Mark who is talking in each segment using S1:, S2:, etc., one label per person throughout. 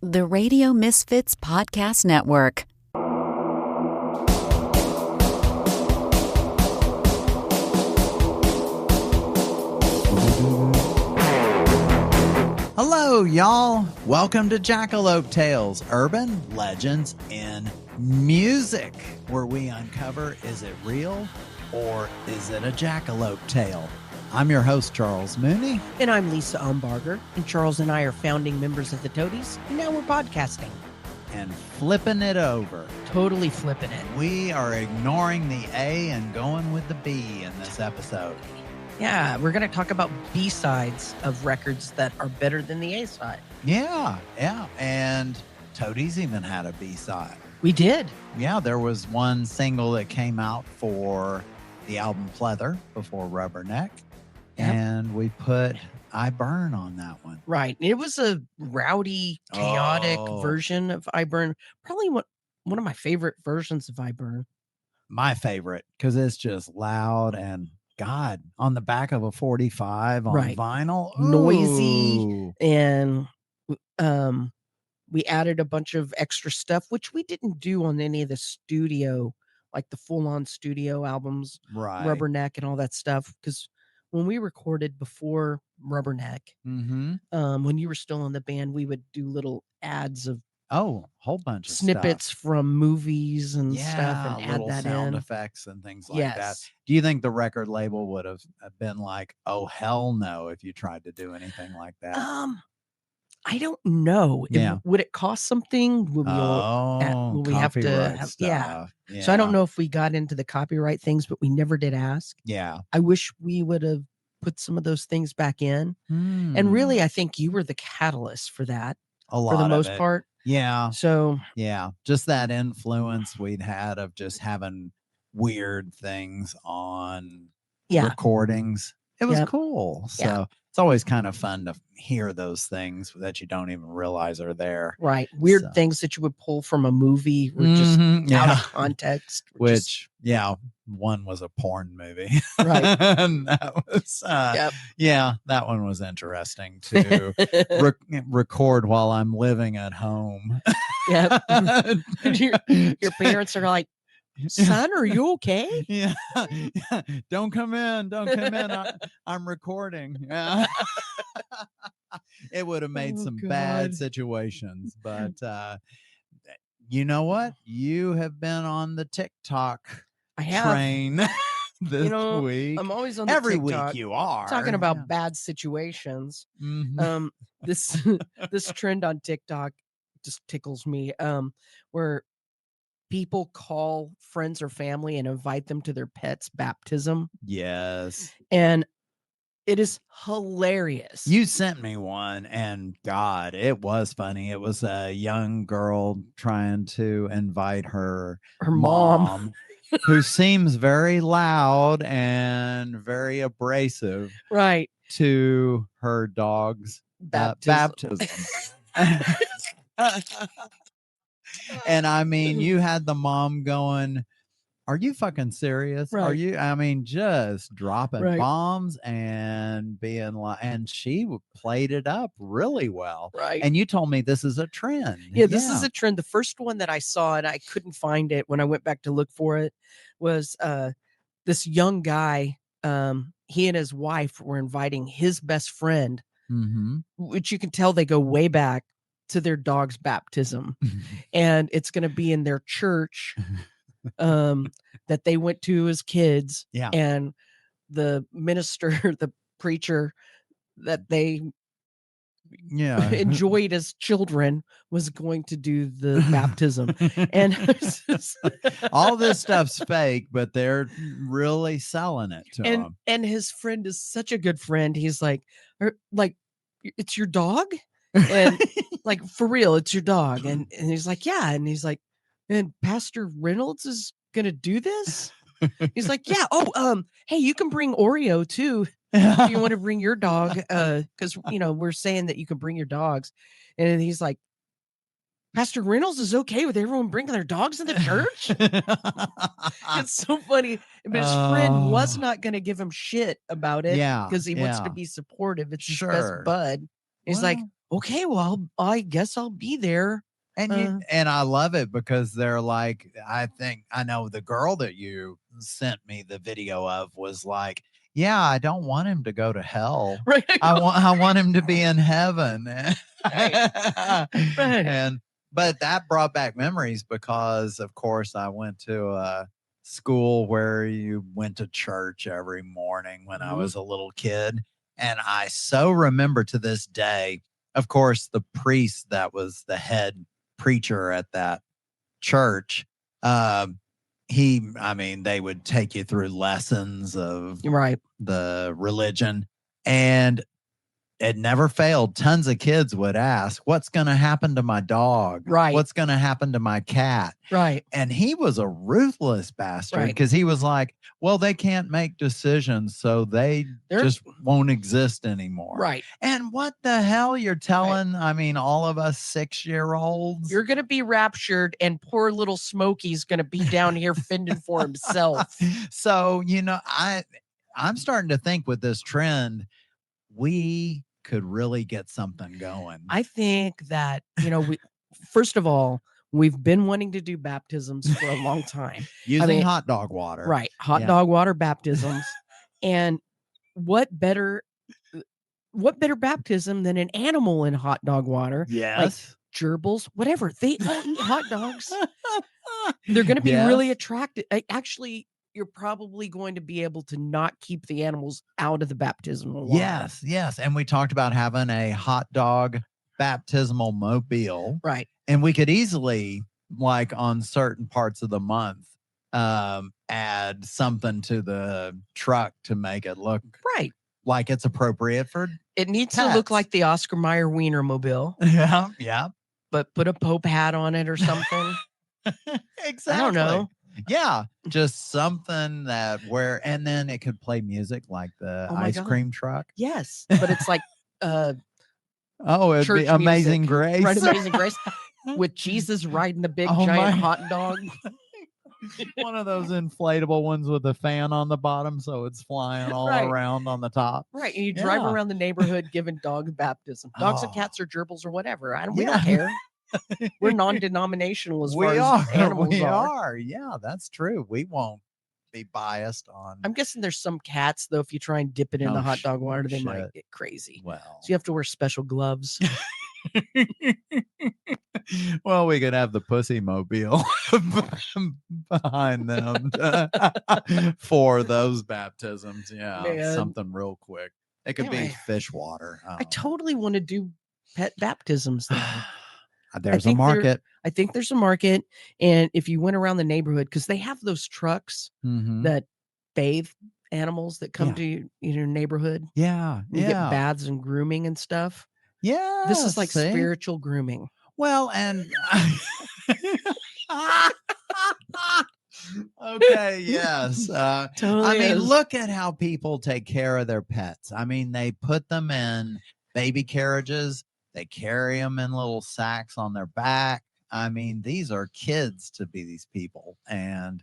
S1: The Radio Misfits Podcast Network.
S2: Hello, y'all. Welcome to Jackalope Tales, Urban Legends in Music, where we uncover, is it real or is it a jackalope tale? I'm your host, Charles Mooney.
S3: And I'm Lisa Umbarger. And Charles and I are founding members of the Toadies. And now we're podcasting.
S2: And flipping it over.
S3: Totally flipping it.
S2: We are ignoring the A and going with the B in this episode.
S3: Yeah, we're going to talk about B-sides of records that are better than the A-side.
S2: Yeah. And Toadies even had a B-side.
S3: We did.
S2: Yeah, there was one single that came out for the album Pleather before Rubberneck. Yep. And we put I Burn on that one.
S3: Right. It was a rowdy, chaotic version of I Burn. Probably one of my favorite versions of I Burn.
S2: My favorite, because it's just loud and God, on the back of a 45 on vinyl. Ooh.
S3: Noisy. And we added a bunch of extra stuff, which we didn't do on any of the studio, like the full-on studio albums, Rubberneck and all that stuff. Because when we recorded before Rubberneck, when you were still in the band, we would do little ads of
S2: whole bunch of
S3: snippets
S2: stuff
S3: from movies and stuff, and add that
S2: sound
S3: in.
S2: effects and things like that. Do you think the record label would have been like, "Oh hell no," if you tried to do anything like that?
S3: I don't know. Would it cost something? Will we have to have, yeah. So I don't know if we got into the copyright things, but we never did ask.
S2: Yeah.
S3: I wish we would have put some of those things back in. And really, I think you were the catalyst for that.
S2: A lot
S3: for the
S2: of
S3: most
S2: it.
S3: part.
S2: Yeah.
S3: So
S2: yeah, just that influence we'd had of just having weird things on recordings. It was cool. So it's always kind of fun to hear those things that you don't even realize are there.
S3: Right. Weird things that you would pull from a movie were just out of context.
S2: Which, one was a porn movie.
S3: Right.
S2: And that was, that one was interesting to record while I'm living at home.
S3: Yep. Your parents are like, "Son, are you okay?"
S2: Yeah. Don't come in. I'm recording. It would have made some bad situations, but you know what? You have been on the TikTok train this week.
S3: I'm always on the
S2: every
S3: TikTok,
S2: week. You are
S3: talking about bad situations. This trend on TikTok just tickles me. Where people call friends or family and invite them to their pet's baptism.
S2: Yes.
S3: And it is hilarious.
S2: You sent me one, and God, it was funny. It was a young girl trying to invite her mom who seems very loud and very abrasive, to her dog's baptism. And I mean, you had the mom going, "Are you fucking serious? Are you?" I mean, just dropping bombs and being like, and she played it up really well.
S3: Right.
S2: And you told me this is a trend.
S3: Yeah, this is a trend. The first one that I saw, and I couldn't find it when I went back to look for it, was this young guy. He and his wife were inviting his best friend, which you can tell they go way back, to their dog's baptism. And it's going to be in their church that they went to as kids.
S2: Yeah.
S3: And the minister, the preacher that they enjoyed as children was going to do the baptism. And
S2: all this stuff's fake, but they're really selling it to him.
S3: And his friend is such a good friend. He's like, "It's your dog?" And like, "For real, it's your dog?" And he's like, "Yeah." And he's like, "And Pastor Reynolds is gonna do this?" He's like, "Yeah. Oh, hey, you can bring Oreo too if you want to bring your dog, because we're saying that you can bring your dogs." And he's like, "Pastor Reynolds is okay with everyone bringing their dogs in the church?" It's so funny. But his friend was not going to give him shit about it, because he wants to be supportive. It's his best bud. He's like, okay, well, I guess I'll be there.
S2: And and I love it because they're like, I know the girl that you sent me the video of was like, yeah, I don't want him to go to hell.
S3: Right.
S2: I want him to be in heaven.
S3: Right.
S2: And but that brought back memories because of course I went to a school where you went to church every morning when I was a little kid. And I so remember to this day, of course, the priest that was the head preacher at that church, they would take you through lessons of
S3: Right.
S2: the religion, and it never failed. Tons of kids would ask, what's going to happen to my dog?
S3: Right.
S2: What's going to happen to my cat?
S3: Right.
S2: And he was a ruthless bastard
S3: Right.
S2: because he was like, well, they can't make decisions, so they're just won't exist anymore.
S3: Right.
S2: And what the hell you're telling, I mean, all of us 6-year-olds?
S3: You're going to be raptured, and poor little Smokey's going to be down here fending for himself.
S2: So, I'm starting to think with this trend, we could really get something going.
S3: I think that, first of all, we've been wanting to do baptisms for a long time.
S2: Using hot dog water.
S3: Right. Hot dog water baptisms. And what better baptism than an animal in hot dog water?
S2: Yes.
S3: Like gerbils, whatever. They all eat hot dogs. They're going to be really attracted. Actually, you're probably going to be able to not keep the animals out of the baptismal water.
S2: Yes. And we talked about having a hot dog baptismal mobile.
S3: Right.
S2: And we could easily, like on certain parts of the month, add something to the truck to make it look
S3: right
S2: like it's appropriate for
S3: it needs
S2: pets.
S3: To look like the Oscar Mayer Wiener mobile.
S2: Yeah.
S3: But put a Pope hat on it or something.
S2: Exactly.
S3: I don't know.
S2: Yeah, just something and then it could play music like the ice cream truck.
S3: Yes, but it's like
S2: it'd be Amazing
S3: music.
S2: Grace.
S3: Right, Amazing Grace with Jesus riding the big giant hot dog.
S2: One of those inflatable ones with a fan on the bottom, so it's flying all around on the top.
S3: Right, and you drive around the neighborhood giving dogs baptism. Dogs and cats or gerbils or whatever. We don't care. We're non-denominational as far as animals
S2: we are. Yeah, that's true. We won't be biased on.
S3: I'm guessing there's some cats though. If you try and dip it in the hot dog water, they might get crazy.
S2: Well,
S3: so you have to wear special gloves.
S2: Well, we could have the pussy mobile behind them for those baptisms. Yeah, man. Something real quick. It could be fish water.
S3: I totally want to do pet baptisms though.
S2: There's a market.
S3: I think there's a market. And if you went around the neighborhood, because they have those trucks that bathe animals that come to your neighborhood.
S2: Yeah.
S3: You get baths and grooming and stuff.
S2: Yeah.
S3: This is like spiritual grooming.
S2: Well, and okay, yes.
S3: Totally
S2: look at how people take care of their pets. They put them in baby carriages. They carry them in little sacks on their back. These are kids to be these people. And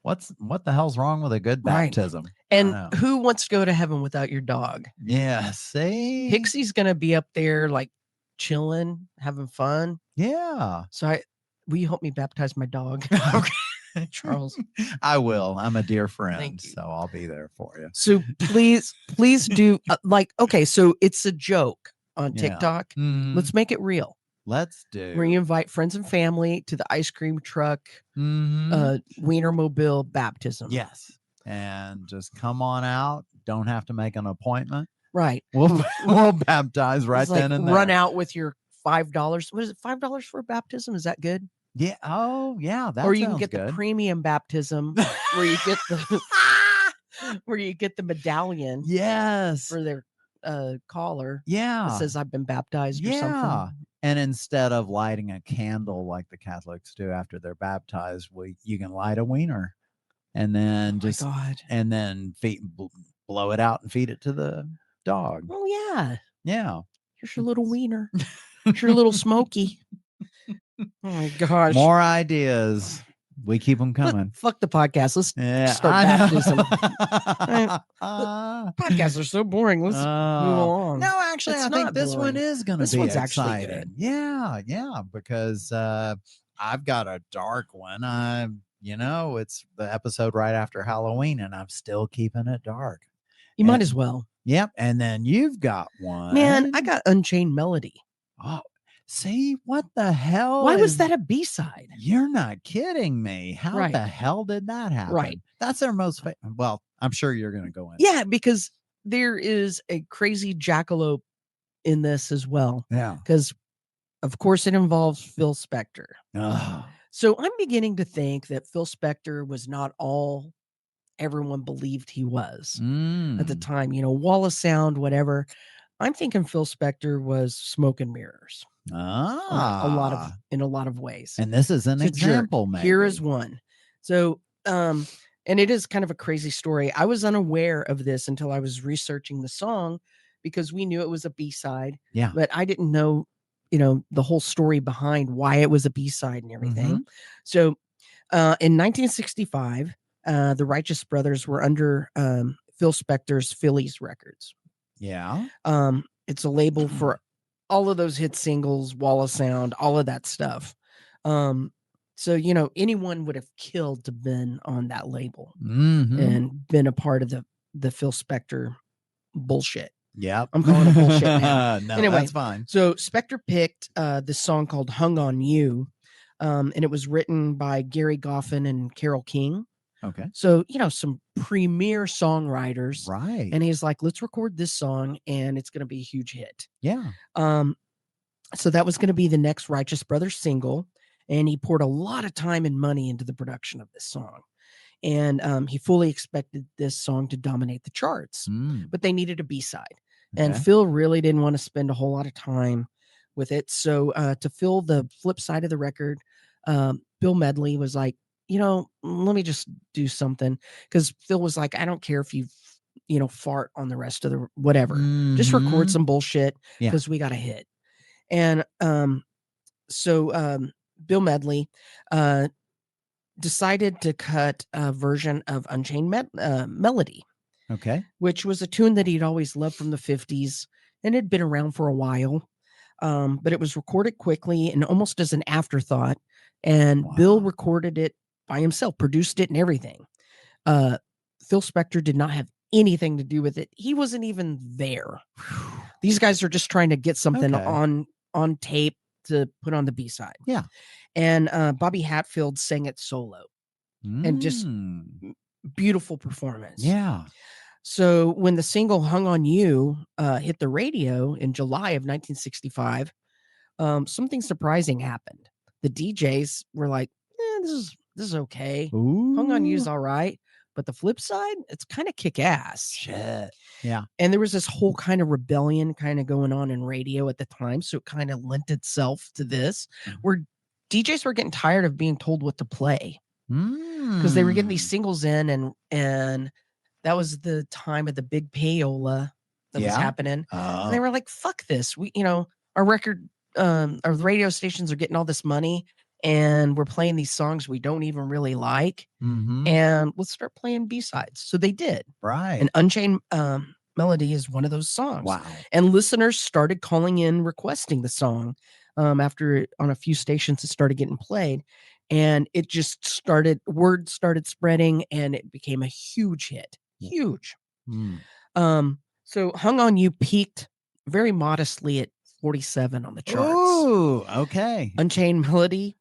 S2: what the hell's wrong with a good baptism?
S3: Right. And who wants to go to heaven without your dog?
S2: Yeah, see?
S3: Pixie's going to be up there like chilling, having fun.
S2: Yeah.
S3: So will you help me baptize my dog?
S2: Okay.
S3: Charles.
S2: I will. I'm a dear friend, so I'll be there for you.
S3: So please do okay, so it's a joke on TikTok. Let's make it real.
S2: Let's do.
S3: Where you invite friends and family to the ice cream truck, Wiener Mobile baptism.
S2: Yes. And just come on out. Don't have to make an appointment.
S3: Right.
S2: We'll baptize right then and there.
S3: Run out with your $5. What is it? $5 for a baptism? Is that good?
S2: Yeah. Oh, yeah. That
S3: or you can get
S2: good.
S3: The premium baptism where you get the medallion.
S2: Yes.
S3: For their collar.
S2: Yeah.
S3: That says I've been baptized or something.
S2: And instead of lighting a candle like the Catholics do after they're baptized, you can light a wiener and then and then blow it out and feed it to the dog.
S3: Oh yeah.
S2: Yeah.
S3: Here's your little wiener. Here's your little Smokey. Oh my gosh.
S2: More ideas. We keep them coming.
S3: Fuck the podcast. Let's start back to some. Podcasts are so boring. Let's move along.
S2: No, actually, I think this one is going to be
S3: one's
S2: exciting.
S3: Actually good.
S2: Yeah, because I've got a dark one. It's the episode right after Halloween, and I'm still keeping it dark.
S3: You might as well.
S2: Yep. And then you've got one.
S3: Man, I got Unchained Melody.
S2: Oh, see, what the hell?
S3: Why was that a B-side?
S2: You're not kidding me. How
S3: Right.
S2: the hell did that happen?
S3: Right.
S2: That's their most well, I'm sure you're going to go in.
S3: Yeah, because there is a crazy jackalope in this as well.
S2: Yeah.
S3: Because, of course, it involves Phil Spector.
S2: Oh.
S3: So I'm beginning to think that Phil Spector was not all everyone believed he was at the time. Wall of sound, whatever. I'm thinking Phil Spector was smoke and mirrors. In a lot of ways.
S2: And this is an example, maybe.
S3: Here is one. So, and it is kind of a crazy story. I was unaware of this until I was researching the song because we knew it was a B-side.
S2: Yeah.
S3: But I didn't know, the whole story behind why it was a B-side and everything.
S2: Mm-hmm.
S3: So, in 1965, the Righteous Brothers were under Phil Spector's Phillies Records.
S2: Yeah.
S3: It's a label for all of those hit singles, Wall of Sound, all of that stuff. So, anyone would have killed to been on that label and been a part of the Phil Spector bullshit.
S2: Yeah.
S3: I'm calling it bullshit now.
S2: No,
S3: anyway,
S2: that's fine.
S3: So Spector picked this song called Hung on You, and it was written by Gary Goffin and Carole King.
S2: Okay.
S3: So, some premier songwriters.
S2: Right.
S3: And he's like, let's record this song and it's going to be a huge hit.
S2: Yeah.
S3: So that was going to be the next Righteous Brothers single. And he poured a lot of time and money into the production of this song. And he fully expected this song to dominate the charts, but they needed a B-side. Okay. And Phil really didn't want to spend a whole lot of time with it. So to fill the flip side of the record, Bill Medley was like, let me just do something. Because Phil was like, I don't care if you, fart on the rest of the whatever. Just record some bullshit because we got a hit. And so Bill Medley decided to cut a version of Unchained Melody.
S2: Okay.
S3: Which was a tune that he'd always loved from the 50s and had been around for a while. But it was recorded quickly and almost as an afterthought. And Bill recorded it by himself, produced it and everything. Phil Spector did not have anything to do with it. He wasn't even there. These guys are just trying to get something on tape to put on the B-side.
S2: Yeah.
S3: And Bobby Hatfield sang it solo. And just beautiful performance.
S2: Yeah.
S3: So when the single Hung on You hit the radio in July of 1965, something surprising happened. The DJs were like, this is okay.
S2: Ooh.
S3: Hung on You's all right. But the flip side, it's kind of kick ass.
S2: Shit. Yeah.
S3: And there was this whole kind of rebellion kind of going on in radio at the time. So it kind of lent itself to this, where DJs were getting tired of being told what to play. Because they were getting these singles in and that was the time of the big payola that was happening. And they were like, fuck this. We, our record, our radio stations are getting all this money and we're playing these songs we don't even really like. And let's start playing B-sides. So they did.
S2: Right.
S3: And Unchained Melody is one of those songs.
S2: Wow.
S3: And listeners started calling in requesting the song after on a few stations it started getting played. And it just word started spreading and it became a huge hit. Huge. So Hung on You peaked very modestly at 47 on the charts.
S2: Oh, okay.
S3: Unchained Melody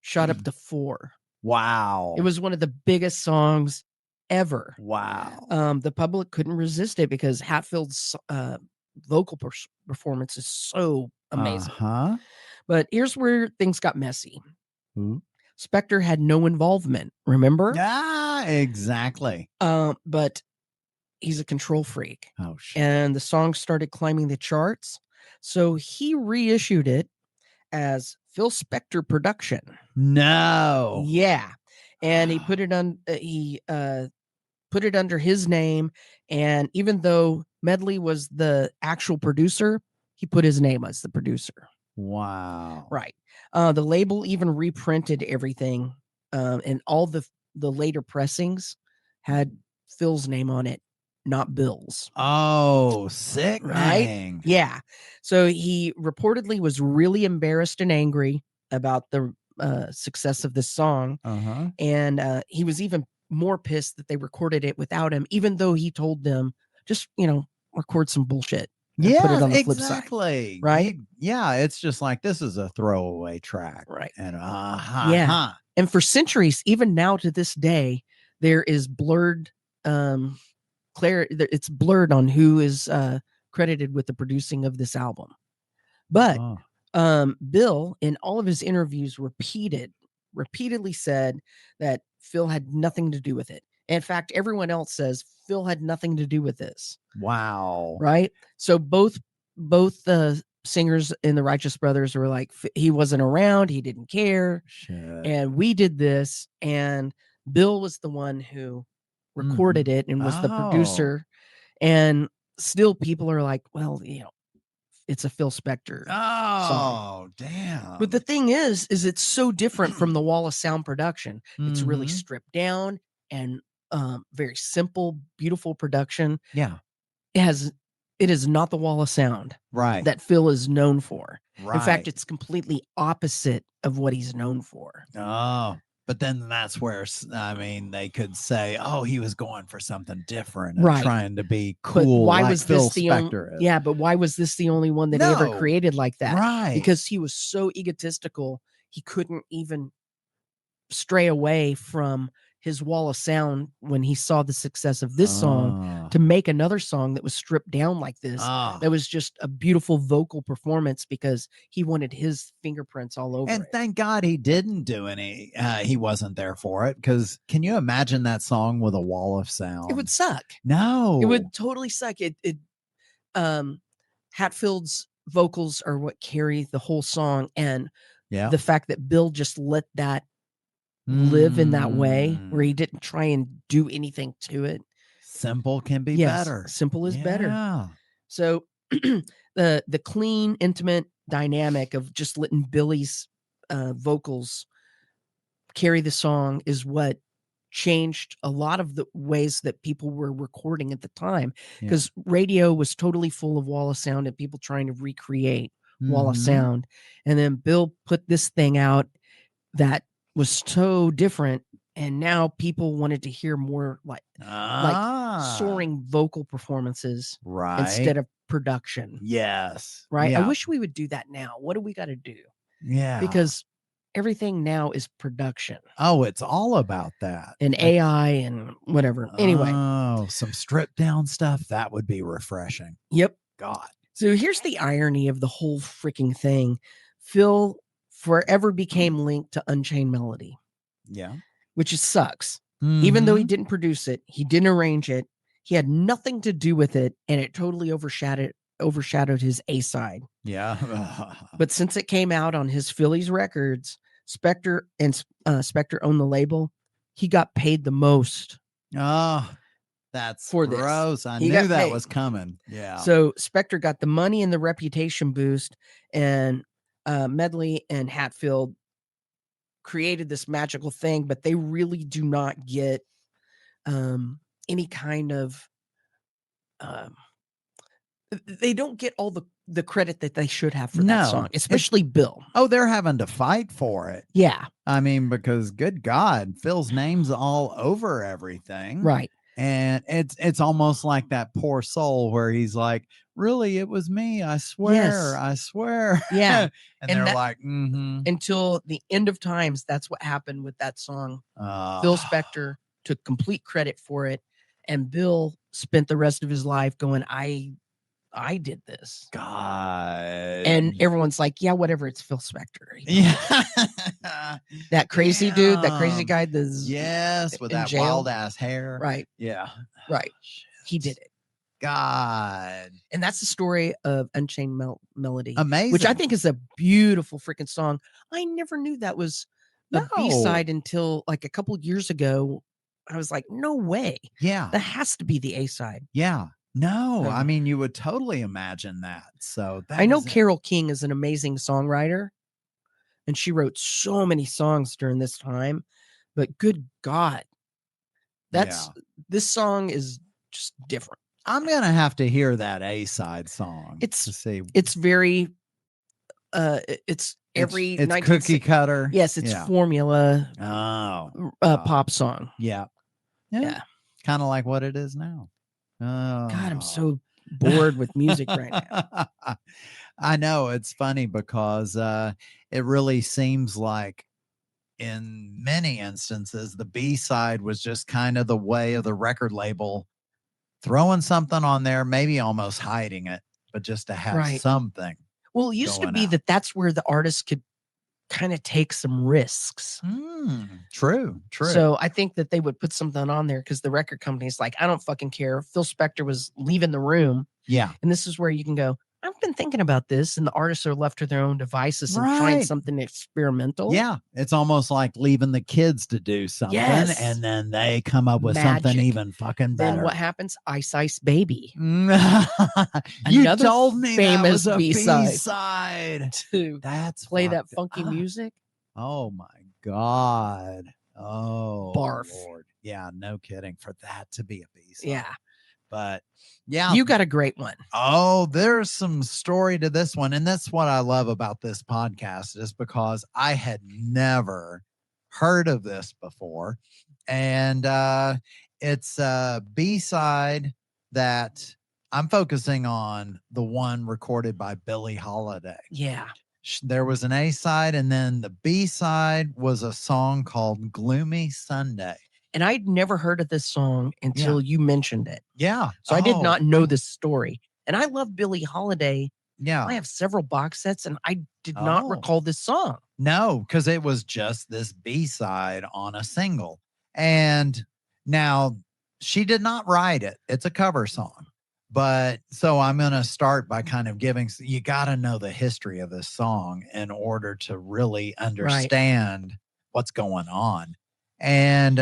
S3: shot up to 4.
S2: Wow.
S3: It was one of the biggest songs ever.
S2: Wow.
S3: The public couldn't resist it because Hatfield's vocal performance is so amazing. But here's where things got messy. Spector had no involvement, remember?
S2: Yeah, exactly.
S3: But he's a control freak.
S2: Oh, shit.
S3: And the song started climbing the charts. So he reissued it as Phil Spector production.
S2: No.
S3: Yeah. And he put it on put it under his name. And even though Medley was the actual producer, he put his name as the producer.
S2: Wow.
S3: Right. The label even reprinted everything and all the later pressings had Phil's name on it, not Bill's.
S2: Oh, sickening.
S3: Right? Yeah. So he reportedly was really embarrassed and angry about the success of this song.
S2: Uh-huh.
S3: And he was even more pissed that they recorded it without him, even though he told them, just, record some bullshit. And put it on the flip side.
S2: Exactly.
S3: Right?
S2: It's just like, this is a throwaway track.
S3: Right.
S2: And
S3: yeah. And for centuries, even now to this day, there is blurred it's blurred on who is credited with the producing of this album. But Bill, in all of his interviews, repeatedly said that Phil had nothing to do with it. In fact, everyone else says Phil had nothing to do with this.
S2: Wow.
S3: Right? So both the singers in the Righteous Brothers were like, he wasn't around, he didn't care.
S2: Shit.
S3: And we did this, and Bill was the one who recorded it and was the producer. And still people are like, well, it's a Phil Spector song.
S2: Damn.
S3: But the thing is it's so different from the Wall of Sound production. It's really stripped down and very simple, beautiful production.
S2: Yeah.
S3: It is not the Wall of Sound that Phil is known for. In fact, it's completely opposite of what he's known for.
S2: Oh, but then that's where, they could say, oh, he was going for something different and trying to be cool.
S3: But why
S2: like
S3: was
S2: Phil
S3: this
S2: Spector is.
S3: Yeah, but why was this the only one that he ever created like that?
S2: Right.
S3: Because he was so egotistical, he couldn't even stray away from his Wall of Sound when he saw the success of this song to make another song that was stripped down like this. That was just a beautiful vocal performance because he wanted his fingerprints all over it.
S2: Thank God he didn't do any. He wasn't there for it, because can you imagine that song with a Wall of Sound?
S3: It would suck.
S2: No,
S3: it would totally suck. Hatfield's vocals are what carry the whole song, and the fact that Bill just let that live in that way, where he didn't try and do anything to it.
S2: Simple can be better.
S3: Simple is better. So the clean, intimate dynamic of just letting Billy's vocals carry the song is what changed a lot of the ways that people were recording at the time, because radio was totally full of Wall of Sound and people trying to recreate Wall of Sound. And then Bill put this thing out that was so different, and now people wanted to hear more like soaring vocal performances instead of production.
S2: Yes.
S3: Right.
S2: Yeah.
S3: I wish we would do that now. What do we got to do?
S2: Yeah.
S3: Because everything now is production.
S2: Oh, it's all about that.
S3: And AI and whatever. Anyway.
S2: Oh, some stripped down stuff. That would be refreshing.
S3: Yep.
S2: God.
S3: So here's the irony of the whole freaking thing. Phil forever became linked to Unchained Melody.
S2: Yeah.
S3: Which sucks. Even though he didn't produce it, he didn't arrange it, he had nothing to do with it, and it totally overshadowed his A side.
S2: Yeah.
S3: But since it came out on his Phillies records, Spector owned the label, he got paid the most.
S2: Oh, that's
S3: for
S2: gross.
S3: This.
S2: I knew that was coming. Yeah.
S3: So Spector got the money and the reputation boost, and Medley and Hatfield created this magical thing, but they really do not get any kind of they don't get all the credit that they should have for that song, especially Bill.
S2: Oh, they're having to fight for it.
S3: Yeah.
S2: I mean, because good God, Phil's name's all over everything.
S3: Right.
S2: And it's almost like that poor soul where he's like, really, it was me. I swear.
S3: Yes.
S2: I swear.
S3: Yeah.
S2: and they're like,
S3: until the end of times, that's what happened with that song. Phil Spector took complete credit for it. And Bill spent the rest of his life going, I did this.
S2: God.
S3: And everyone's like, yeah, whatever. It's Phil Spector.
S2: Yeah.
S3: That crazy dude, that crazy guy that's
S2: with that wild ass hair.
S3: Right.
S2: Yeah.
S3: Right. He did it.
S2: God.
S3: And that's the story of Unchained Melody.
S2: Amazing.
S3: Which I think is a beautiful freaking song. I never knew that was a B-side until like a couple years ago. I was like, no way.
S2: Yeah.
S3: That has to be the A-side.
S2: Yeah. No, I mean, you would totally imagine that. So
S3: I know Carole King is an amazing songwriter, and she wrote so many songs during this time, But good God, this song is just different.
S2: I'm gonna have to hear that A-side song to see.
S3: It's very it's every
S2: it's cookie cutter.
S3: Yes, it's formula. Pop song.
S2: Yeah. Kind of like what it is now. Oh
S3: God, I'm so bored with music right now.
S2: I know, it's funny because it really seems like in many instances the B-side was just kind of the way of the record label throwing something on there, maybe almost hiding it, but just to have something.
S3: Well, it used to be that's where the artist could kind of take some risks.
S2: True.
S3: So I think that they would put something on there because the record company's like, I don't fucking care. Phil Spector was leaving the room.
S2: Yeah.
S3: And this is where you can go, I've been thinking about this. And the artists are left to their own devices and trying something experimental.
S2: Yeah. It's almost like leaving the kids to do something.
S3: Yes.
S2: And then they come up with something even fucking better.
S3: Then what happens? Ice Ice Baby.
S2: You told me
S3: famous
S2: that was a
S3: B-side.
S2: B-side. That's
S3: play that funky music.
S2: Oh my God. Oh,
S3: barf.
S2: Lord. Yeah, no kidding. For that to be a B-side.
S3: Yeah.
S2: But yeah.
S3: You got a great one.
S2: Oh, there's some story to this one. And that's what I love about this podcast is because I had never heard of this before. And it's a B-side that I'm focusing on the one recorded by Billie Holiday.
S3: Yeah.
S2: There was an A-side, and then the B-side was a song called Gloomy Sunday.
S3: And I'd never heard of this song until you mentioned it.
S2: Yeah.
S3: So I did not know this story. And I love Billie Holiday.
S2: Yeah.
S3: I have several box sets, and I did not recall this song.
S2: No, because it was just this B-side on a single. And now she did not write it. It's a cover song. But so I'm going to start by kind of giving, you got to know the history of this song in order to really understand what's going on. And,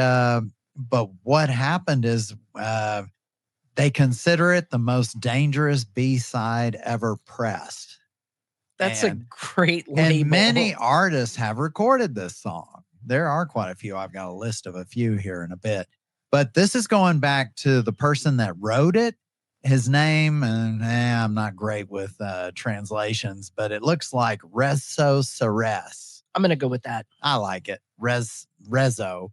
S2: but what happened is they consider it the most dangerous B-side ever pressed.
S3: That's a great label.
S2: And many artists have recorded this song. There are quite a few. I've got a list of a few here in a bit. But this is going back to the person that wrote it. His name, and I'm not great with translations, but it looks like Rezo Ceres.
S3: I'm going to go with that.
S2: I like it. Rezo.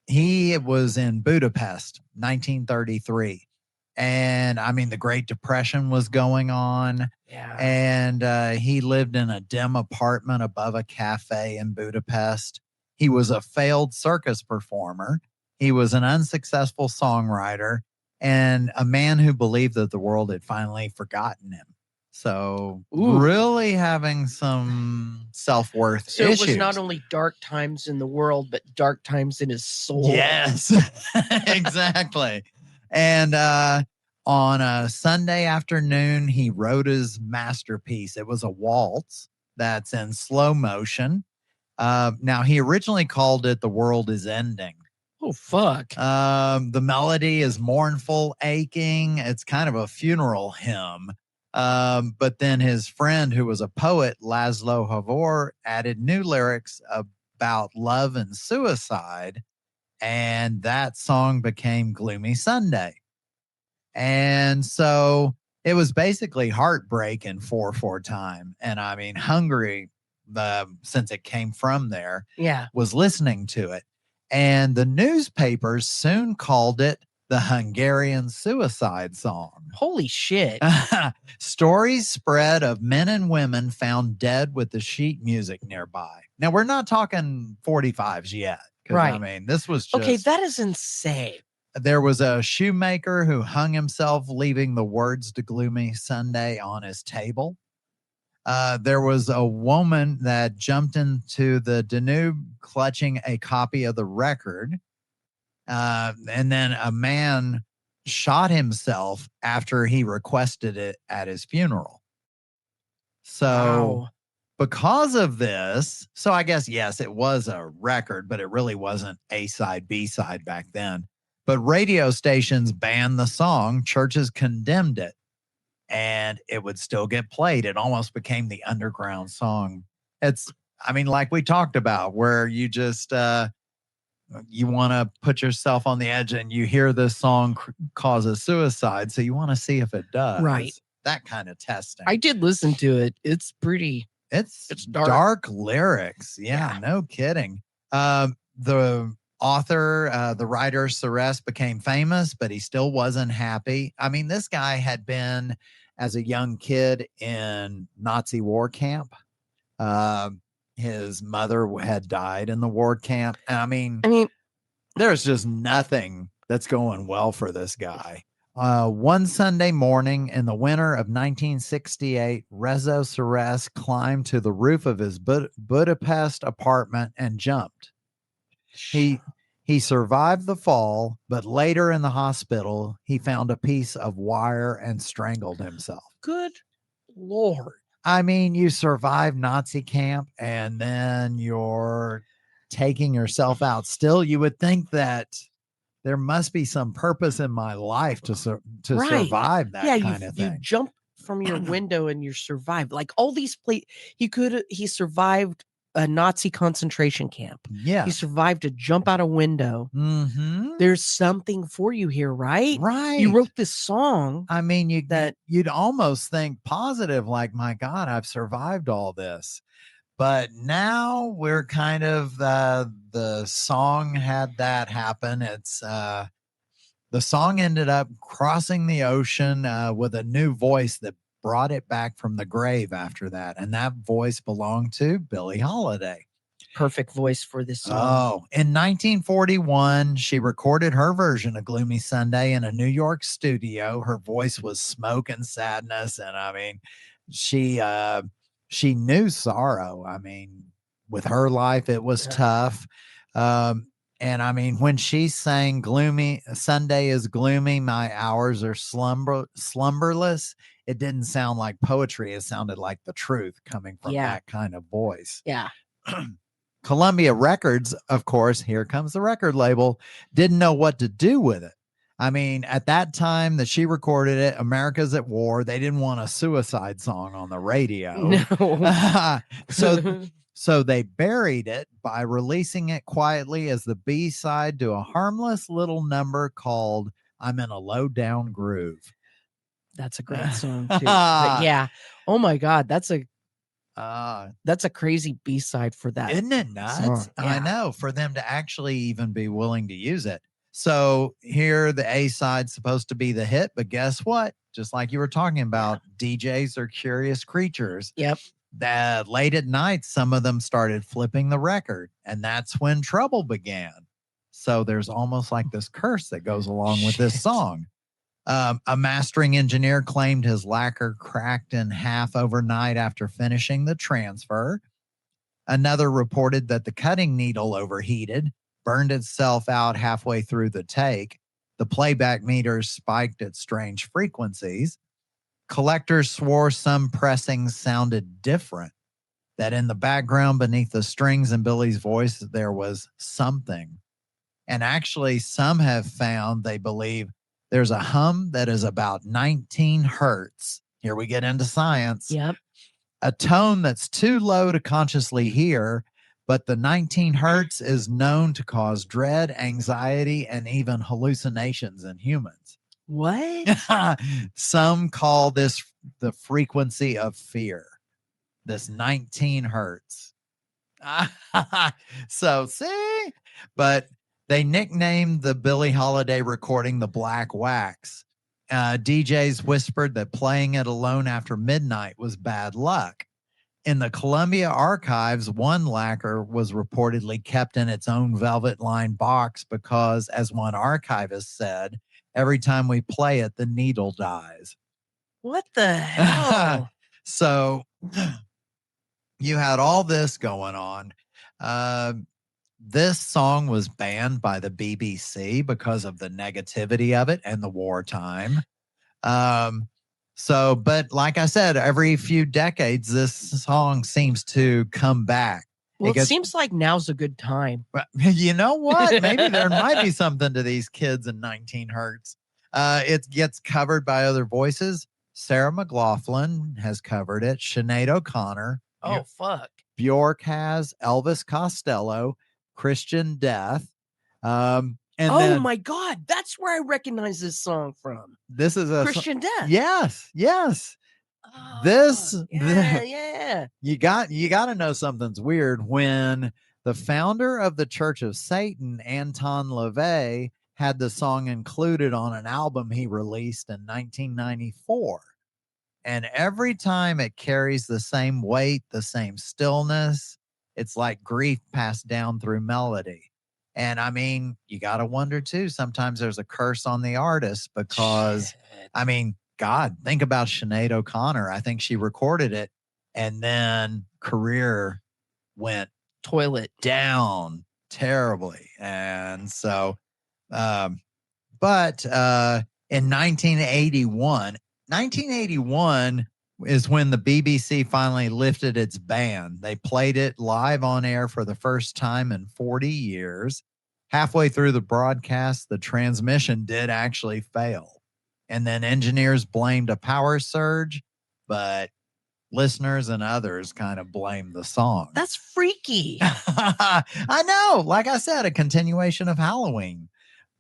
S2: He was in Budapest, 1933. And I mean, the Great Depression was going on.
S3: Yeah.
S2: And he lived in a dim apartment above a cafe in Budapest. He was a failed circus performer. He was an unsuccessful songwriter and a man who believed that the world had finally forgotten him. So really having some self-worth issues.
S3: So it was not only dark times in the world, but dark times in his soul.
S2: Yes, exactly. And on a Sunday afternoon, he wrote his masterpiece. It was a waltz that's in slow motion. Now, he originally called it The World Is Ending.
S3: Oh, fuck.
S2: The melody is mournful, aching. It's kind of a funeral hymn. But then his friend, who was a poet, Laszlo Havor, added new lyrics about love and suicide. And that song became Gloomy Sunday. And so it was basically heartbreak in 4/4 time. And I mean, Hungary, since it came from there, was listening to it. And the newspapers soon called it the Hungarian Suicide Song.
S3: Holy shit.
S2: Stories spread of men and women found dead with the sheet music nearby. Now, we're not talking 45s yet.
S3: Right.
S2: I mean, this was just...
S3: Okay, that is insane.
S2: There was a shoemaker who hung himself, leaving the words to Gloomy Sunday on his table. There was a woman that jumped into the Danube clutching a copy of the record. And then a man shot himself after he requested it at his funeral. So because of this, so I guess, yes, it was a record, but it really wasn't A-side, B-side back then. But radio stations banned the song. Churches condemned it. And it would still get played. It almost became the underground song. I mean, like we talked about, where you just you want to put yourself on the edge, and you hear this song causes suicide, so you want to see if it does.
S3: Right.
S2: That kind of testing.
S3: I did listen to it. It's pretty.
S2: It's dark lyrics. Yeah, no kidding. The author, the writer Celeste became famous, but he still wasn't happy. I mean, this guy had been, as a young kid, in Nazi war camp. His mother had died in the war camp. I mean, there's just nothing that's going well for this guy. One Sunday morning in the winter of 1968, Rezo Ceres climbed to the roof of his Budapest apartment and jumped. He survived the fall, but later in the hospital, he found a piece of wire and strangled himself.
S3: Good Lord.
S2: I mean, you survive Nazi camp and then you're taking yourself out. Still, you would think that there must be some purpose in my life to survive that kind of thing.
S3: You jump from your window and you survive. Like all these he survived a Nazi concentration camp.
S2: Yeah.
S3: He survived a jump out a window.
S2: Mm-hmm.
S3: There's something for you here, right?
S2: Right.
S3: You wrote this song.
S2: I mean, you'd almost think positive, like, my God, I've survived all this. But now we're kind of, the song had that happen. It's, the song ended up crossing the ocean with a new voice that brought it back from the grave after that. And that voice belonged to Billie Holiday.
S3: Perfect voice for this song.
S2: Oh, in 1941, she recorded her version of Gloomy Sunday in a New York studio. Her voice was smoke and sadness. And I mean, she knew sorrow. I mean, with her life, it was tough. And I mean, when she sang Gloomy Sunday is gloomy, my hours are slumberless, it didn't sound like poetry. It sounded like the truth coming from that kind of voice.
S3: Yeah.
S2: Columbia Records, of course, here comes the record label, didn't know what to do with it. I mean, at that time that she recorded it, America's at war. They didn't want a suicide song on the radio.
S3: No.
S2: So they buried it by releasing it quietly as the B-side to a harmless little number called I'm in a Low Down Groove.
S3: That's a great song too. But yeah. Oh my God. That's a crazy B-side for that.
S2: Isn't it nuts?
S3: Song. Yeah.
S2: I know, for them to actually even be willing to use it. So here the A-side's supposed to be the hit, but guess what? Just like you were talking about, DJs are curious creatures.
S3: Yep.
S2: That late at night, some of them started flipping the record, and that's when trouble began. So there's almost like this curse that goes along with this song. A mastering engineer claimed his lacquer cracked in half overnight after finishing the transfer. Another reported that the cutting needle overheated, burned itself out halfway through the take. The playback meters spiked at strange frequencies. Collectors swore some pressings sounded different, that in the background beneath the strings and Billie's voice, there was something. And actually, some have found, they believe, there's a hum that is about 19 hertz. Here we get into science.
S3: Yep.
S2: A tone that's too low to consciously hear, but the 19 hertz is known to cause dread, anxiety, and even hallucinations in humans.
S3: What?
S2: Some call this the frequency of fear, this 19 hertz. So see, but they nicknamed the Billie Holiday recording the Black Wax. DJs whispered that playing it alone after midnight was bad luck. In the Columbia archives, one lacquer was reportedly kept in its own velvet-lined box because, as one archivist said, every time we play it, the needle dies.
S3: What the hell?
S2: So you had all this going on. This song was banned by the BBC because of the negativity of it and the wartime. But like I said, every few decades, this song seems to come back.
S3: Well, it seems like now's a good time.
S2: You know what? Maybe there might be something to these kids in 19 hertz. It gets covered by other voices. Sarah McLachlan has covered it. Sinead O'Connor.
S3: Oh, fuck.
S2: Bjork has Elvis Costello, Christian Death. And
S3: oh
S2: then
S3: my God, that's where I recognize this song from.
S2: this is a
S3: Christian Death.
S2: Yes.
S3: Oh,
S2: This
S3: yeah.
S2: you got to know something's weird when the founder of the Church of Satan, Anton LaVey, had the song included on an album he released in 1994. And every time it carries the same weight, the same stillness. It's like grief passed down through melody. And I mean, you got to wonder too, sometimes there's a curse on the artist because,
S3: Shit.
S2: I mean, God, think about Sinead O'Connor. I think she recorded it and then career went
S3: Toilet
S2: down terribly. And so, in 1981 is when the BBC finally lifted its ban. They played it live on air for the first time in 40 years. Halfway through the broadcast, the transmission did actually fail. And then engineers blamed a power surge, but listeners and others kind of blamed the song.
S3: That's freaky.
S2: I know. Like I said, a continuation of Halloween.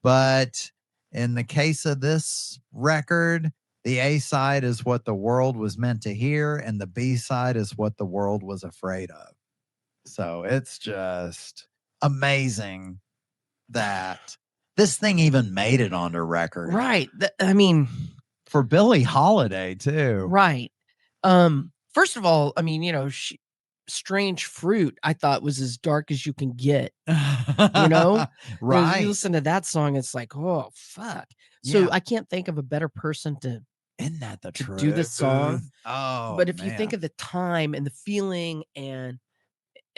S2: But in the case of this record, the A side is what the world was meant to hear, and the B side is what the world was afraid of. So it's just amazing that this thing even made it onto record.
S3: Right. I mean,
S2: for Billie Holiday too.
S3: Right. First of all, I mean, Strange Fruit, I thought was as dark as you can get,
S2: right.
S3: You listen to that song, it's like, oh, fuck. So
S2: Yeah.
S3: I can't think of a better person to
S2: Isn't that the truth?
S3: do the song.
S2: Oh,
S3: But if you think of the time and the feeling and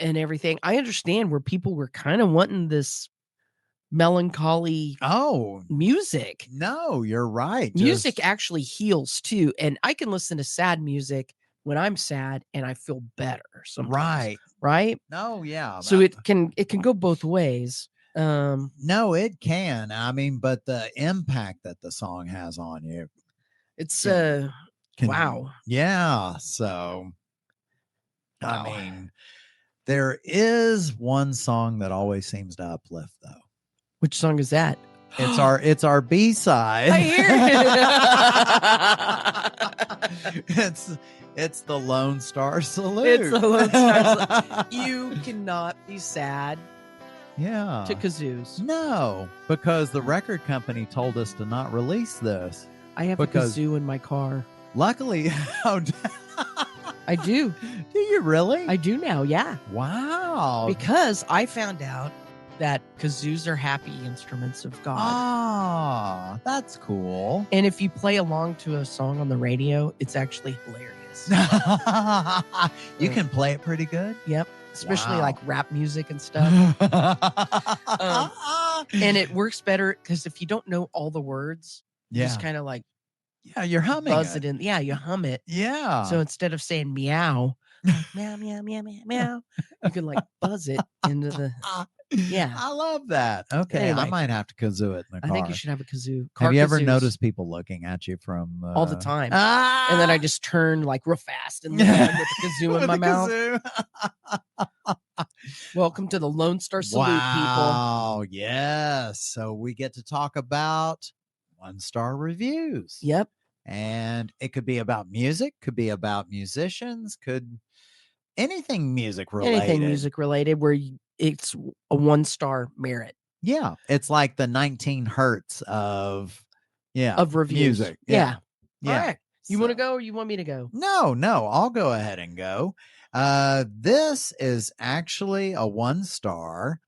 S3: everything, I understand where people were kind of wanting this melancholy music.
S2: No, you're right.
S3: Music actually heals too. And I can listen to sad music when I'm sad and I feel better sometimes. Right.
S2: No, yeah.
S3: So it can go both ways.
S2: No, it can. I mean, but the impact that the song has on you.
S3: It's
S2: wow. Yeah. So I mean, there is one song that always seems to uplift though.
S3: Which song is that?
S2: It's our B-side.
S3: I hear
S2: it. It's the Lone Star Salute.
S3: It's the Lone Star Salute. You cannot be sad.
S2: Yeah.
S3: To kazoos.
S2: No, because the record company told us to not release this.
S3: I have a kazoo in my car.
S2: Luckily,
S3: I do.
S2: Do you really?
S3: I do now, yeah.
S2: Wow.
S3: Because I found out that kazoos are happy instruments of God.
S2: Ah, that's cool.
S3: And if you play along to a song on the radio, it's actually hilarious.
S2: You can play it pretty good?
S3: Yep. Especially like rap music and stuff. And it works better because if you don't know all the words, you just kind of like
S2: you're humming
S3: buzz it in. Yeah, you hum it.
S2: Yeah.
S3: So instead of saying meow, meow, meow, meow, meow, meow, you can like buzz it into the
S2: I love that. Okay.
S3: Anyway,
S2: I might have to kazoo it in the car.
S3: I think you should have a kazoo.
S2: Have you ever noticed people looking at you from
S3: all the time? And then I just turn like real fast and with the kazoo in my mouth. Welcome to the Lone Star Salute, people.
S2: Oh, yes. So we get to talk about 1-star reviews.
S3: Yep.
S2: And it could be about music, could be about musicians, could anything music related.
S3: Anything music related where it's a 1-star merit.
S2: Yeah. It's like the 19 hertz of
S3: reviews.
S2: Music.
S3: Yeah.
S2: Yeah.
S3: All right. You want to go or you want me to go?
S2: No, I'll go ahead and go. This is actually a 1-star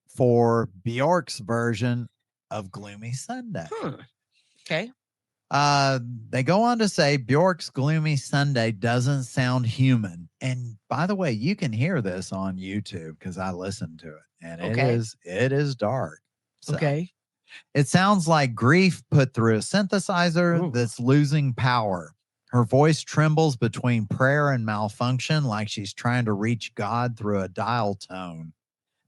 S2: for Bjork's version of Gloomy Sunday.
S3: Okay.
S2: They go on to say Bjork's Gloomy Sunday doesn't sound human. And by the way, you can hear this on YouTube because I listened to it and it is dark. So,
S3: okay.
S2: It sounds like grief put through a synthesizer that's losing power. Her voice trembles between prayer and malfunction like she's trying to reach God through a dial tone.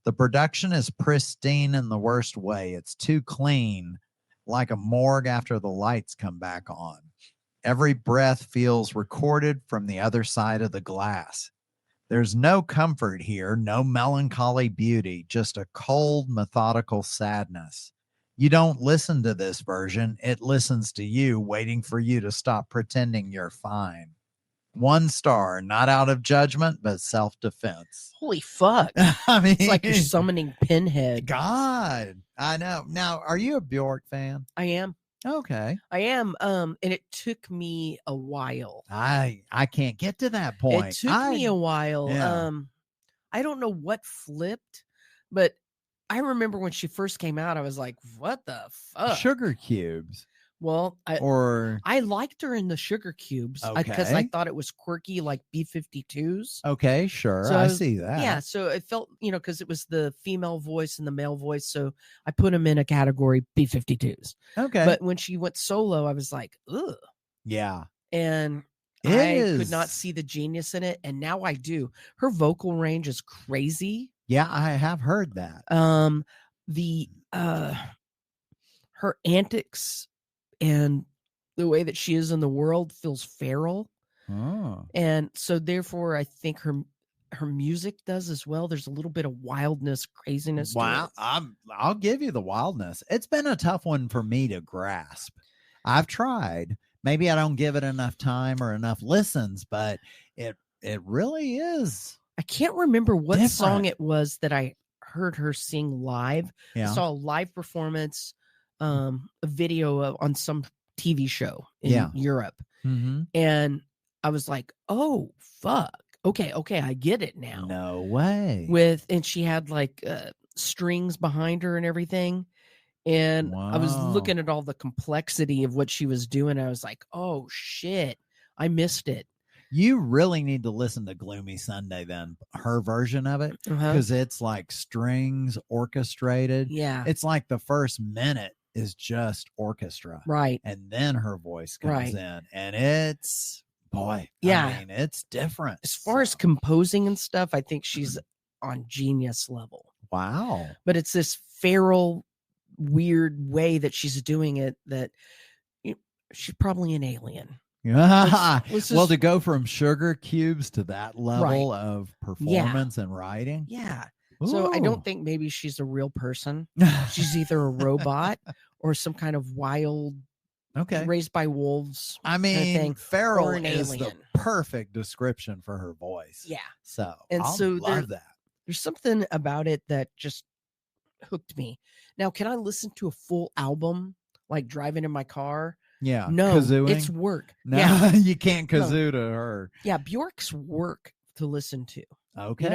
S2: The production is pristine in the worst way. It's too clean, like a morgue after the lights come back on. Every breath feels recorded from the other side of the glass. There's no comfort here, no melancholy beauty, just a cold, methodical sadness. You don't listen to this version. It listens to you, waiting for you to stop pretending you're fine. 1 star, not out of judgment, but self-defense.
S3: Holy fuck.
S2: I mean,
S3: It's like you're summoning Pinhead.
S2: God, I know. Now, are you a Bjork fan?
S3: I am.
S2: Okay.
S3: I am. And it took me a while.
S2: I can't get to that point.
S3: It took me a while.
S2: Yeah.
S3: I don't know what flipped, but I remember when she first came out, I was like, what the fuck?
S2: Sugar Cubes.
S3: Well, I liked her in the Sugar Cubes because I thought it was quirky, like B-52s.
S2: Okay, sure.
S3: So
S2: I see that.
S3: Yeah, so it felt, because it was the female voice and the male voice, so I put them in a category B-52s.
S2: Okay.
S3: But when she went solo, I was like, ugh.
S2: Yeah.
S3: And I could not see the genius in it, and now I do. Her vocal range is crazy.
S2: Yeah, I have heard that.
S3: Her antics and the way that she is in the world feels feral.
S2: Oh.
S3: And so therefore I think her music does as well. There's a little bit of wildness, craziness.
S2: Wow. I'll give you the wildness. It's been a tough one for me to grasp. I've tried. Maybe I don't give it enough time or enough listens, but it really is.
S3: I can't remember what
S2: different.
S3: Song it was that I heard her sing live.
S2: Yeah.
S3: I saw a live performance, a video on some TV show in Europe.
S2: Mm-hmm.
S3: And I was like, oh, fuck. Okay, I get it now.
S2: No way.
S3: And she had like strings behind her and everything. And I was looking at all the complexity of what she was doing. I was like, oh, shit, I missed it.
S2: You really need to listen to Gloomy Sunday then, her version of it, because it's like strings orchestrated.
S3: Yeah.
S2: It's like the first minute is just orchestra.
S3: Right.
S2: And then her voice comes in, and it's, boy,
S3: yeah.
S2: I mean, it's different.
S3: As far as composing and stuff, I think she's on genius level.
S2: Wow.
S3: But it's this feral, weird way that she's doing it that she's probably an alien.
S2: Well, to go from Sugar Cubes to that level of performance and writing.
S3: Yeah.
S2: Ooh.
S3: So I don't think maybe she's a real person. She's either a robot or some kind of wild, raised by wolves.
S2: I mean,
S3: kind of
S2: feral is the perfect description for her voice.
S3: Yeah.
S2: So
S3: I love that. There's something about it that just hooked me. Now, can I listen to a full album like driving in my car?
S2: Yeah.
S3: No,
S2: kazooing?
S3: It's work.
S2: No,
S3: yeah.
S2: You can't kazoo to her.
S3: Yeah. Bjork's work to listen to.
S2: Okay.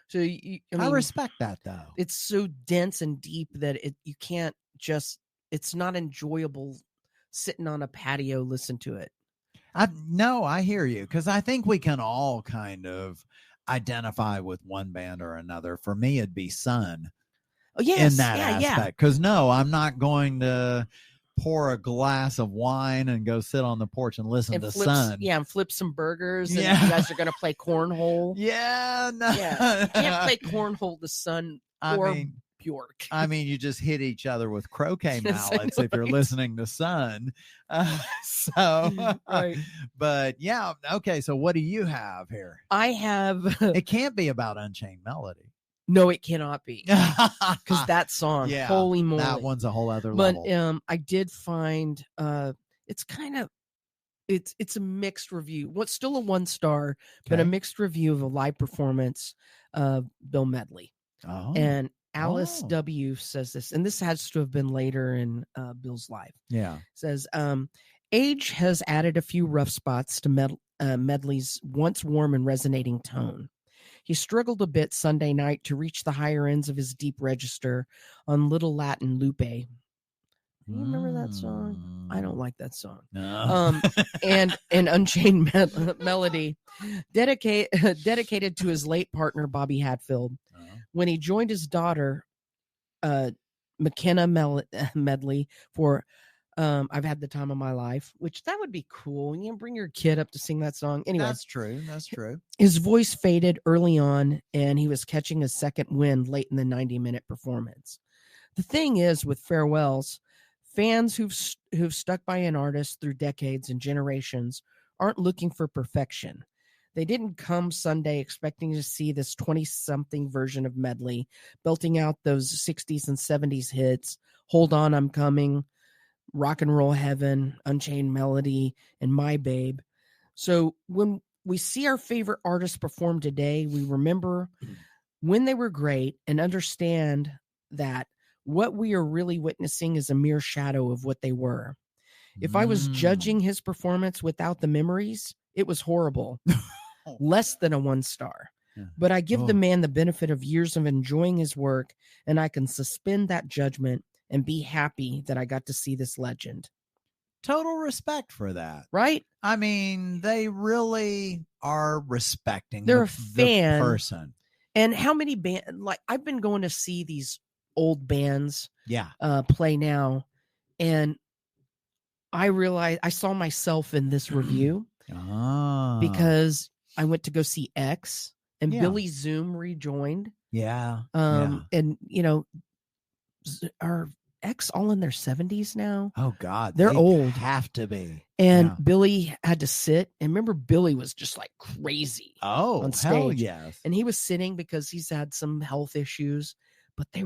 S3: So
S2: I respect that though.
S3: It's so dense and deep that you can't it's not enjoyable sitting on a patio, listen to it.
S2: I hear you. Cause I think we can all kind of identify with one band or another. For me, it'd be Sun.
S3: Oh, yes.
S2: In that aspect. Cause no, I'm not going to pour a glass of wine and go sit on the porch and listen to Sun.
S3: Yeah, and flip some burgers. And you guys are going to play cornhole.
S2: Yeah, no.
S3: Yeah. You can't play cornhole to Sun or Bjork.
S2: I mean, you just hit each other with croquet mallets if you're listening to Sun. But yeah, okay. So what do you have here?
S3: I have.
S2: It can't be about Unchained Melody.
S3: No, it cannot be, because that song, holy moly,
S2: that one's a whole other level.
S3: But I did find it's kind of it's a mixed review. What's still a 1 star, but a mixed review of a live performance of Bill Medley.
S2: Oh.
S3: And Alice W says this, and this has to have been later in Bill's life.
S2: Yeah,
S3: says age has added a few rough spots to Medley's once warm and resonating tone. He struggled a bit Sunday night to reach the higher ends of his deep register on Little Latin Lupe. Do you remember that song? I don't like that song.
S2: No.
S3: And Unchained Melody, dedicated to his late partner, Bobby Hatfield. When he joined his daughter, McKenna Medley, for I've Had the Time of My Life, which that would be cool. You can bring your kid up to sing that song. Anyway,
S2: that's true.
S3: His voice faded early on, and he was catching a second wind late in the 90-minute performance. The thing is, with farewells, fans who've stuck by an artist through decades and generations aren't looking for perfection. They didn't come Sunday expecting to see this 20-something version of Medley, belting out those 60s and 70s hits, Hold On, I'm Coming, Rock and Roll Heaven, Unchained Melody, and My Babe. So when we see our favorite artists perform today, we remember when they were great and understand that what we are really witnessing is a mere shadow of what they were. If I was judging his performance without the memories, it was horrible. Less than a 1 star. Yeah. But I give the man the benefit of years of enjoying his work, and I can suspend that judgment and be happy that I got to see this legend.
S2: Total respect for that.
S3: Right?
S2: I mean, they really are respecting
S3: They're
S2: the person.
S3: And how many bands, like I've been going to see these old bands play now, and I realized I saw myself in this review because I went to go see X, and Billy Zoom rejoined.
S2: Yeah.
S3: And you know, are X all in their 70s now?
S2: Oh God,
S3: they're old.
S2: Have to be.
S3: And Billy had to sit. And remember, Billy was just like crazy. On stage.
S2: Hell yes.
S3: And he was sitting because he's had some health issues, but it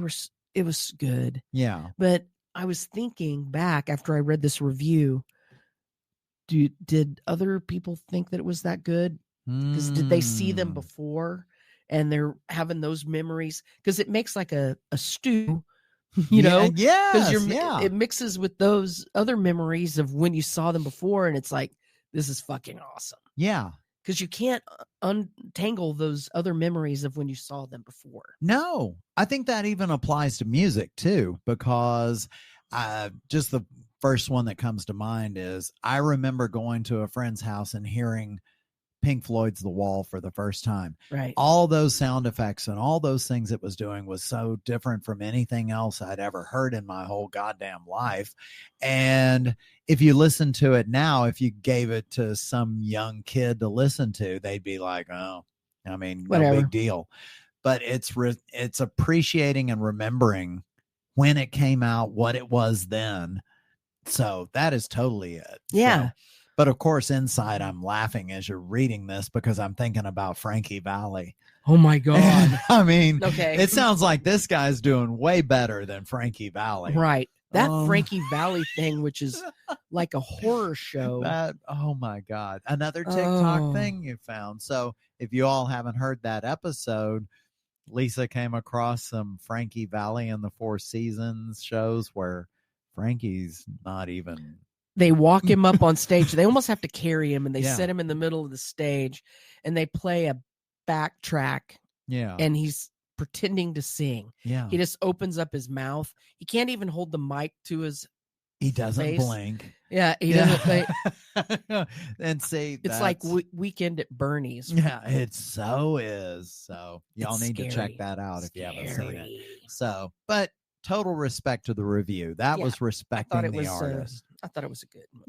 S3: was good.
S2: Yeah.
S3: But I was thinking back after I read this review, did other people think that it was that good? Because did they see them before and they're having those memories? Because it makes like a stew, you know?
S2: Yeah. Because
S3: it mixes with those other memories of when you saw them before, and it's like, this is fucking awesome.
S2: Yeah.
S3: Because you can't untangle those other memories of when you saw them before.
S2: No, I think that even applies to music too, because just the first one that comes to mind is I remember going to a friend's house and hearing Pink Floyd's The Wall for the first time.
S3: Right.
S2: All those sound effects and all those things it was doing was so different from anything else I'd ever heard in my whole goddamn life. And if you listen to it now, if you gave it to some young kid to listen to, they'd be like, oh, I mean,
S3: whatever.
S2: No big deal. But it's appreciating and remembering when it came out, what it was then. So that is totally it.
S3: Yeah.
S2: So, but of course, inside I'm laughing as you're reading this because I'm thinking about Frankie Valli.
S3: Oh my God.
S2: I mean,
S3: okay.
S2: It sounds like this guy's doing way better than Frankie Valli.
S3: Right. That Frankie Valli thing, which is like a horror show.
S2: Oh my God. Another TikTok thing you found. So if you all haven't heard that episode, Lisa came across some Frankie Valli in the Four Seasons shows where Frankie's not even...
S3: They walk him up on stage. They almost have to carry him, and they set him in the middle of the stage, and they play a backtrack.
S2: Yeah.
S3: And he's pretending to sing.
S2: Yeah.
S3: He just opens up his mouth. He can't even hold the mic to his
S2: He doesn't
S3: face.
S2: blink.
S3: Yeah, he doesn't.
S2: And see,
S3: it's like Weekend at Bernie's.
S2: Yeah, it so is. So y'all need
S3: scary.
S2: To check that out if you haven't seen it. So, but total respect to the review. That was respecting the artist.
S3: I thought it was a good one.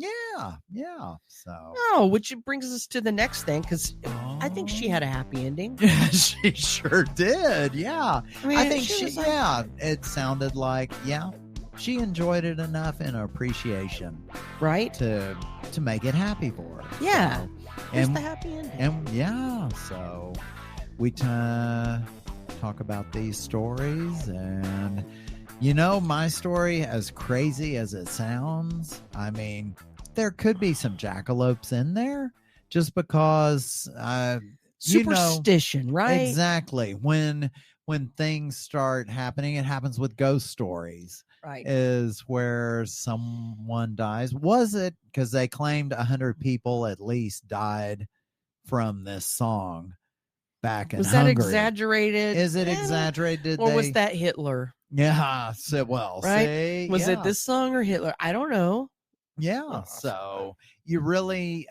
S2: Yeah. So,
S3: which brings us to the next thing, because I think she had a happy ending.
S2: She sure did. Yeah, I think she. It sounded like she enjoyed it enough in appreciation,
S3: right,
S2: to make it happy for her.
S3: Yeah,
S2: so,
S3: and the happy ending.
S2: And so we talk about these stories, and my story, as crazy as it sounds, I mean, there could be some jackalopes in there, just because
S3: superstition, right?
S2: Exactly. When things start happening, it happens with ghost stories.
S3: Right.
S2: Is where someone dies. Was it because they claimed 100 people at least died from this song back in Hungary?
S3: Was that exaggerated?
S2: Is it exaggerated?
S3: Or was that Hitler?
S2: Yeah.
S3: Right. Was it this song or Hitler? I don't know.
S2: Yeah. So you really,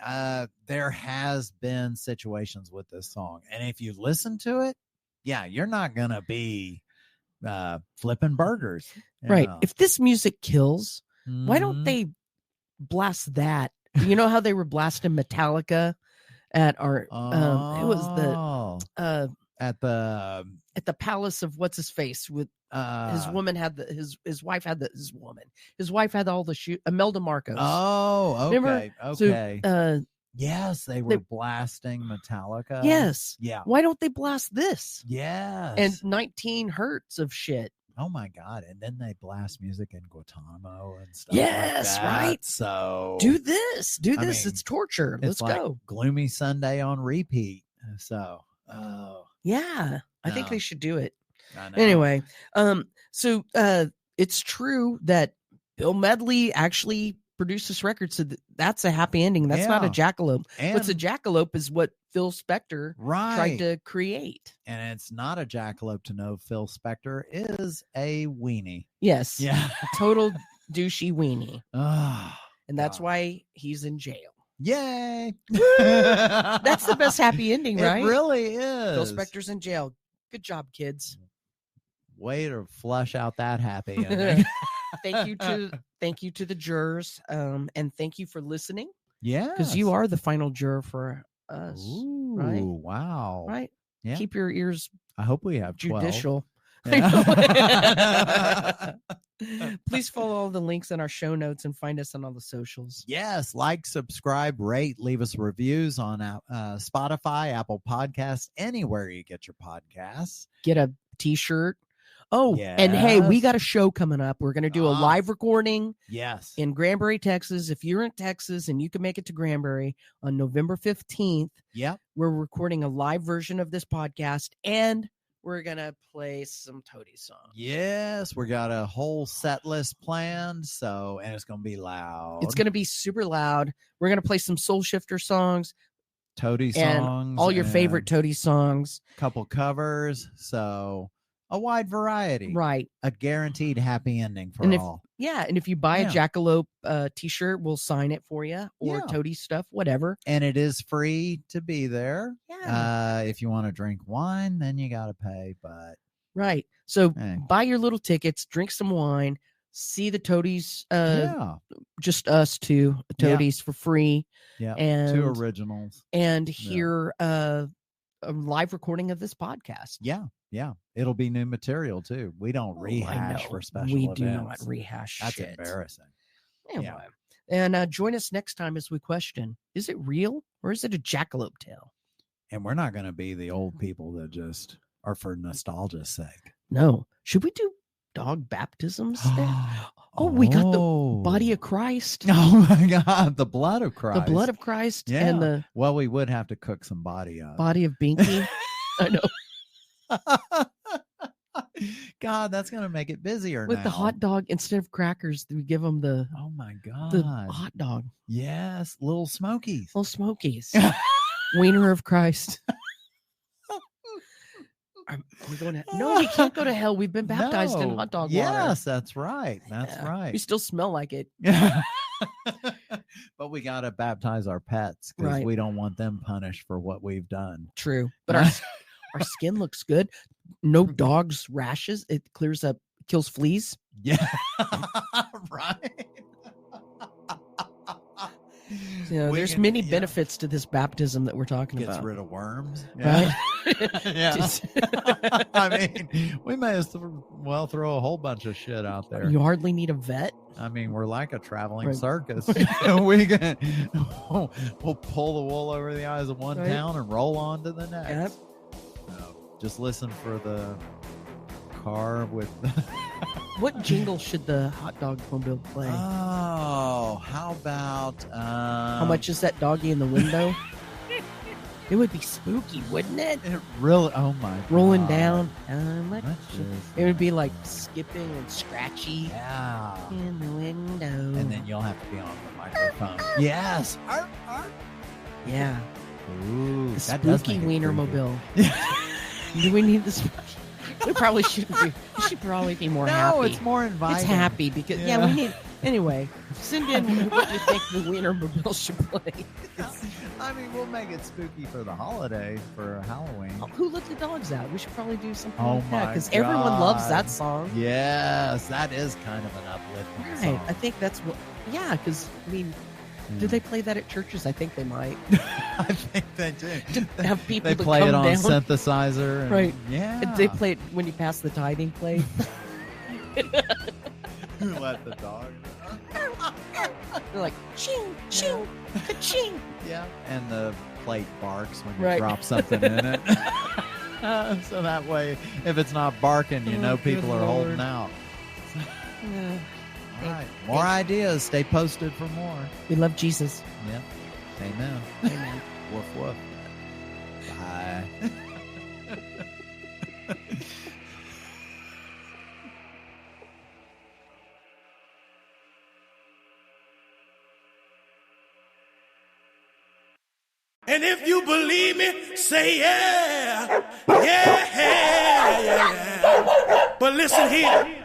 S2: there has been situations with this song. And if you listen to it, you're not going to be flipping burgers.
S3: Right. If this music kills, why don't they blast that? You know how they were blasting Metallica at our, it was
S2: at
S3: the palace of what's his face with his woman had his wife had his wife had all the Imelda Marcos.
S2: Oh, okay.
S3: Remember?
S2: Okay.
S3: So,
S2: Yes, they were blasting Metallica.
S3: Yes.
S2: Yeah.
S3: Why don't they blast this?
S2: Yes.
S3: And 19 hertz of shit.
S2: Oh my God. And then they blast music in Guantanamo and stuff.
S3: Yes,
S2: like that.
S3: right.
S2: So
S3: Do this.
S2: I mean,
S3: It's torture. Let's
S2: like
S3: go.
S2: Gloomy Sunday on repeat. So,
S3: yeah, I think
S2: No.
S3: they should do it.
S2: I know.
S3: Anyway, so it's true that Bill Medley actually produced this record, so that's a happy ending. That's not a jackalope. What's a jackalope is what Phil Spector tried to create.
S2: And it's not a jackalope to know Phil Spector is a weenie.
S3: Yes.
S2: Yeah.
S3: Total douchey weenie.
S2: Oh,
S3: and that's why he's in jail.
S2: Yay.
S3: That's the best happy ending, right?
S2: It really is.
S3: Phil Spector's in jail. Good job, kids.
S2: Way to flush out that happy ending.
S3: Thank you to the jurors, and thank you for listening.
S2: Yeah,
S3: because you are the final juror for us.
S2: Ooh,
S3: right?
S2: Wow.
S3: Right.
S2: Yeah.
S3: Keep your ears.
S2: I hope we have 12.
S3: Judicial.
S2: Yeah.
S3: Please follow all the links in our show notes and find us on all the socials.
S2: Yes, like, subscribe, rate, leave us reviews on Spotify, Apple Podcasts, anywhere you get your podcasts.
S3: Get a t-shirt. Oh, and hey, we got a show coming up. We're going to do a live recording.
S2: Yes.
S3: In Granbury, Texas. If you're in Texas and you can make it to Granbury on November 15th, we're recording a live version of this podcast, and we're going to play some Toady songs.
S2: Yes, we got a whole set list planned, and it's going to be loud.
S3: It's going to be super loud. We're going to play some Soul Shifter songs.
S2: Toady songs.
S3: All your favorite Toady songs.
S2: Couple covers, a wide variety.
S3: Right.
S2: A guaranteed happy ending for all.
S3: Yeah. And if you buy a Jackalope t-shirt, we'll sign it for you, or Toady stuff, whatever.
S2: And it is free to be there.
S3: Yeah.
S2: If you want to drink wine, then you got to pay. But
S3: right. So buy your little tickets, drink some wine, see the Toadies. Just us two Toadies for free.
S2: Yeah.
S3: And
S2: 2 originals.
S3: And hear a live recording of this podcast.
S2: Yeah. Yeah, it'll be new material too. We don't rehash for special events.
S3: We do not rehash.
S2: That's
S3: shit.
S2: Embarrassing.
S3: Anyway. Yeah. And join us next time as we question: is it real or is it a jackalope tale?
S2: And we're not going to be the old people that just are for nostalgia's sake.
S3: No. Should we do dog baptisms there? We got the body of Christ.
S2: Oh my God, the blood of Christ.
S3: The blood of Christ.
S2: Yeah.
S3: And
S2: we would have to cook some body up.
S3: Body of Binky. I know.
S2: God, that's gonna make it busier
S3: with
S2: now.
S3: The hot dog instead of crackers. We give them the
S2: my God,
S3: the hot dog.
S2: Yes, little Smokies.
S3: Wiener of Christ. We're going to no, we can't go to hell. We've been baptized in hot dog water.
S2: Yes, that's right. That's right.
S3: We still smell like it.
S2: But we gotta baptize our pets because we don't want them punished for what we've done.
S3: True, but our skin looks good. No dogs rashes. It clears up, kills fleas.
S2: Yeah. Right.
S3: There's many benefits to this baptism that we're talking about.
S2: Gets rid of worms.
S3: Right?
S2: Yeah. I mean, we may as well throw a whole bunch of shit out there.
S3: You hardly need a vet.
S2: I mean, we're like a traveling circus. We'll pull the wool over the eyes of one town and roll on to the next.
S3: Yep.
S2: Just listen for the car with
S3: what jingle should the hot dog mobile play?
S2: Oh, how about
S3: how much is that doggy in the window? It would be spooky, wouldn't it?
S2: It really, oh my God.
S3: Rolling down. It would be like skipping and scratchy.
S2: Yeah.
S3: In the window.
S2: And then you'll have to be on the microphone. Yes.
S3: Yeah.
S2: Ooh,
S3: the spooky wiener mobile. Do we need this? We probably shouldn't be. We should probably be more happy.
S2: No, it's more inviting.
S3: It's happy because we need. Anyway, send in what you think the wiener mobile should play.
S2: I mean, we'll make it spooky for the holiday for Halloween.
S3: Who let the dogs out? We should probably do something
S2: like
S3: that because everyone loves that song.
S2: Yes, that is kind of an uplifting song.
S3: I think that's what. Yeah, because I mean. Do they play that at churches? I think they might.
S2: I think they do.
S3: To have people
S2: they play it on synthesizer.
S3: Right.
S2: Yeah.
S3: They play it when you pass the tithing plate.
S2: Let the dog.
S3: They're like, ching, ching, ka-ching.
S2: Yeah. And the plate barks when you
S3: Right.
S2: drop something in it. So that way, if it's not barking, you know people are holding out.
S3: Yeah.
S2: All right. More ideas. Stay posted for more.
S3: We love Jesus.
S2: Yeah. Amen.
S3: Amen.
S2: Woof woof. Bye.
S4: And if you believe me, say yeah. Yeah, yeah, yeah. But listen here.